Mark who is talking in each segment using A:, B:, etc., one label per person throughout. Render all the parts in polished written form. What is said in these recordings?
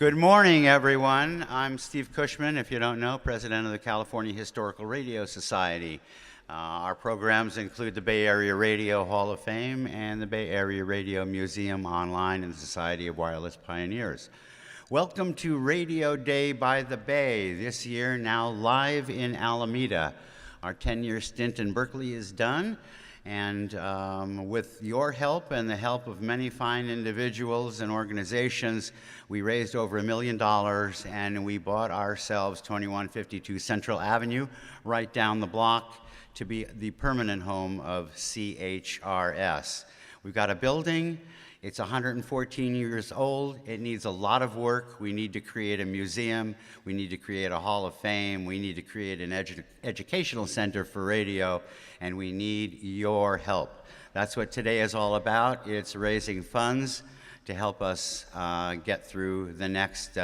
A: Good morning, everyone. I'm Steve Kushman, if you don't know, president of the California Historical Radio Society. Our programs include the Bay Area Radio Hall of Fame and the Bay Area Radio Museum Online and the Society of Wireless Pioneers. Welcome to Radio Day by the Bay, this year now live in Alameda. Our 10-year stint in Berkeley is done, and with your help and the help of many fine individuals and organizations, we raised over $1 million and we bought ourselves 2152 Central Avenue right down the block to be the permanent home of C.H.R.S. We've got a building. It's 114 years old. It needs a lot of work. We need to create a museum. We need to create a Hall of Fame. We need to create an educational center for radio, and we need your help. That's what today is all about. It's raising funds to help us get through the next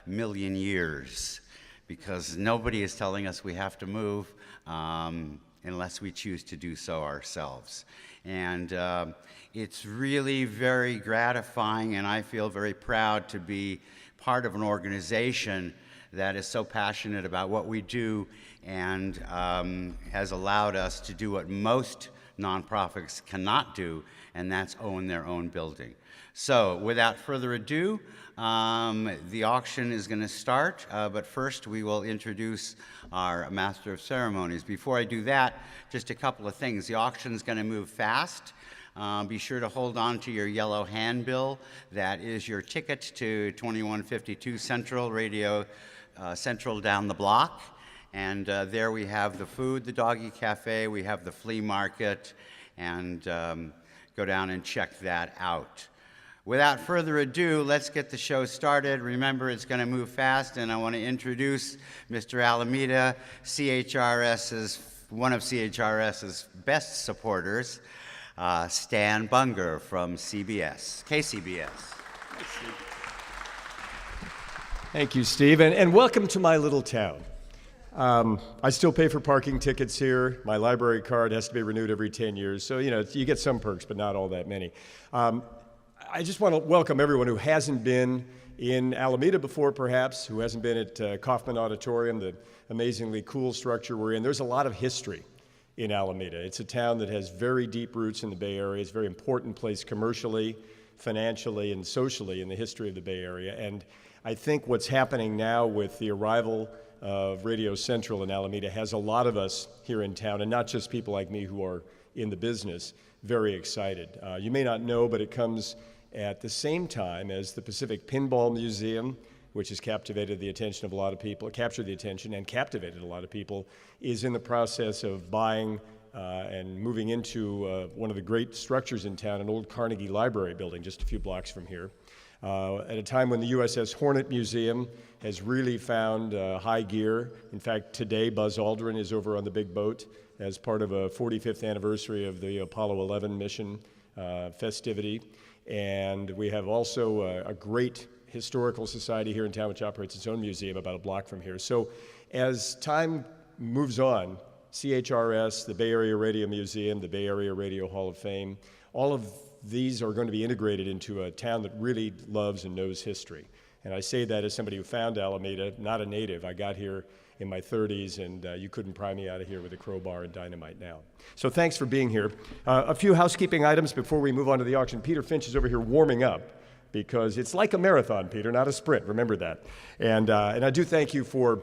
A: million years, because nobody is telling us we have to move unless we choose to do so ourselves. And it's really very gratifying, and I feel very proud to be part of an organization that is so passionate about what we do and has allowed us to do what most nonprofits cannot do, and that's own their own building. So without further ado, the auction is going to start, but first we will introduce our Master of Ceremonies. Before I do that, just a couple of things. The auction is going to move fast. Be sure to hold on to your yellow handbill. That is your ticket to 2152 Central Radio, Central down the block. And there we have the food, the doggy cafe, we have the flea market, and go down and check that out. Without further ado, let's get the show started. Remember, it's going to move fast, and I want to introduce Mr. Alameda, one of C.H.R.S.'s best supporters, Stan Bunger from KCBS.
B: Thank you, Steve, and welcome to my little town. I still pay for parking tickets here. My library card has to be renewed every 10 years, so you get some perks, but not all that many. I just want to welcome everyone who hasn't been in Alameda before, perhaps, who hasn't been at Kofman Auditorium, the amazingly cool structure we're in. There's a lot of history in Alameda. It's a town that has very deep roots in the Bay Area. It's a very important place commercially, financially, and socially in the history of the Bay Area. And I think what's happening now with the arrival of Radio Central in Alameda has a lot of us here in town, and not just people like me who are in the business, very excited. You may not know, but it comes at the same time as the Pacific Pinball Museum, which has captivated the attention of a lot of people, captured the attention and captivated a lot of people, is in the process of buying and moving into one of the great structures in town, an old Carnegie Library building just a few blocks from here. At a time when the USS Hornet Museum has really found high gear. In fact, today Buzz Aldrin is over on the big boat as part of a 45th anniversary of the Apollo 11 mission festivity. And we have also a great historical society here in town, which operates its own museum about a block from here. So as time moves on, C.H.R.S., the Bay Area Radio Museum, the Bay Area Radio Hall of Fame, all of these are going to be integrated into a town that really loves and knows history. And I say that as somebody who found Alameda, not a native. I got here in my 30s, and you couldn't pry me out of here with a crowbar and dynamite now. So thanks for being here. A few housekeeping items before we move on to the auction. Peter Finch is over here warming up, because it's like a marathon, Peter, not a sprint. Remember that. And I do thank you for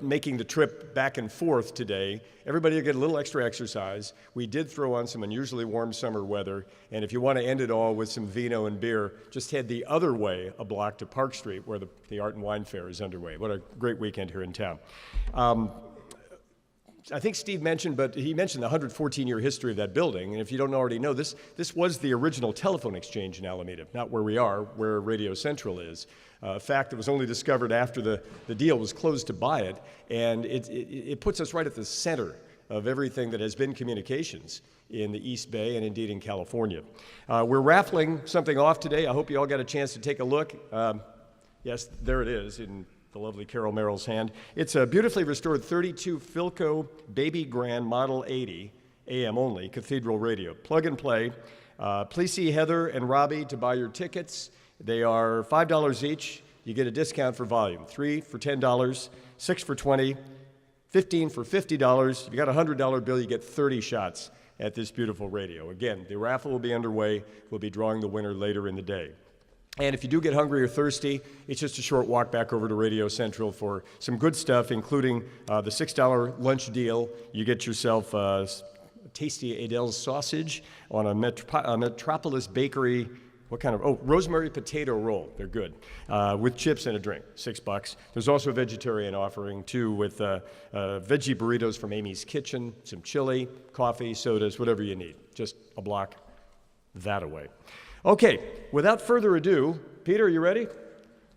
B: making the trip back and forth today. Everybody will get a little extra exercise. We did throw on some unusually warm summer weather, and if you want to end it all with some vino and beer, just head the other way a block to Park Street, where the Art and Wine Fair is underway. What a great weekend here in town. I think Steve mentioned, but he mentioned the 114-year history of that building, and if you don't already know, this was the original telephone exchange in Alameda, not where we are, where Radio Central is. A fact that was only discovered after the deal was closed to buy it, and it puts us right at the center of everything that has been communications in the East Bay and indeed in California. We're raffling something off today. I hope you all got a chance to take a look. Yes, there it is in the lovely Carol Merrill's hand. It's a beautifully restored 32 Philco Baby Grand Model 80, AM only, cathedral radio. Plug and play. Please see Heather and Robbie to buy your tickets. They are $5 each. You get a discount for volume, 3 for $10, 6 for $20, 15 for $50. If you got a $100 bill, you get 30 shots at this beautiful radio. Again, the raffle will be underway. We'll be drawing the winner later in the day. And if you do get hungry or thirsty, it's just a short walk back over to Radio Central for some good stuff, including the $6 lunch deal. You get yourself tasty Adele's sausage on a Metropolis Bakery. What kind of, rosemary potato roll. They're good. With chips and a drink, $6. There's also a vegetarian offering, too, with veggie burritos from Amy's Kitchen, some chili, coffee, sodas, whatever you need. Just a block that away. Okay, without further ado, Peter, are you ready?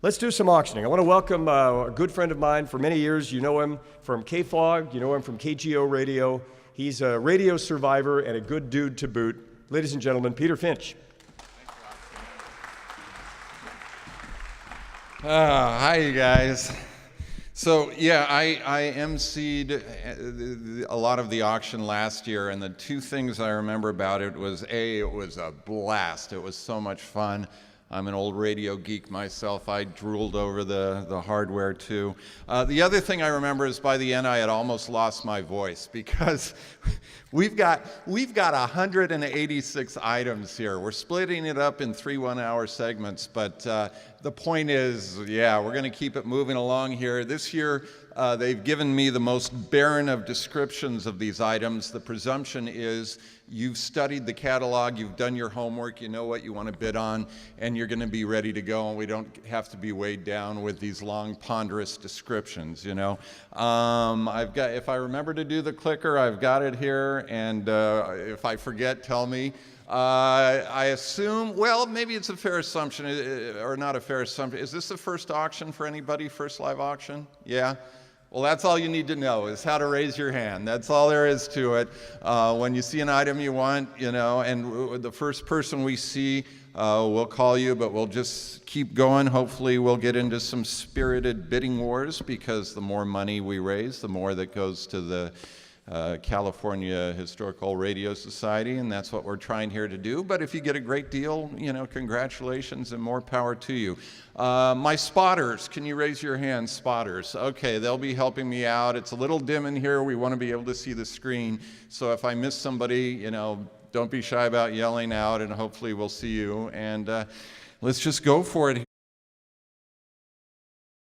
B: Let's do some auctioning. I want to welcome a good friend of mine for many years. You know him from KFOG. You know him from KGO Radio. He's a radio survivor and a good dude to boot. Ladies and gentlemen, Peter Finch.
C: Hi, you guys. So, yeah, I emceed a lot of the auction last year, and the two things I remember about it was, A, it was a blast. It was so much fun. I'm an old radio geek myself. I drooled over the hardware, too. The other thing I remember is by the end, I had almost lost my voice because we've got 186 items here. We're splitting it up in 3 one-hour segments, but the point is, yeah, we're going to keep it moving along here. This year, they've given me the most barren of descriptions of these items. The presumption is you've studied the catalog, you've done your homework, you know what you want to bid on, and you're going to be ready to go, and we don't have to be weighed down with these long, ponderous descriptions, you know. If I remember to do the clicker, I've got it here, and if I forget, tell me. I assume, well, maybe it's a fair assumption, or not a fair assumption. Is this the first auction for anybody, first live auction? Yeah? Well, that's all you need to know, is how to raise your hand. That's all there is to it. When you see an item you want, you know, and the first person we see, we'll call you, but we'll just keep going. Hopefully we'll get into some spirited bidding wars, because the more money we raise, the more that goes to the California Historical Radio Society, and that's what we're trying here to do. But if you get a great deal, you know, congratulations and more power to you. My spotters, can you raise your hand, spotters? Okay, they'll be helping me out. It's a little dim in here. We want to be able to see the screen. So if I miss somebody, you know, don't be shy about yelling out, and hopefully we'll see you. And let's just go for it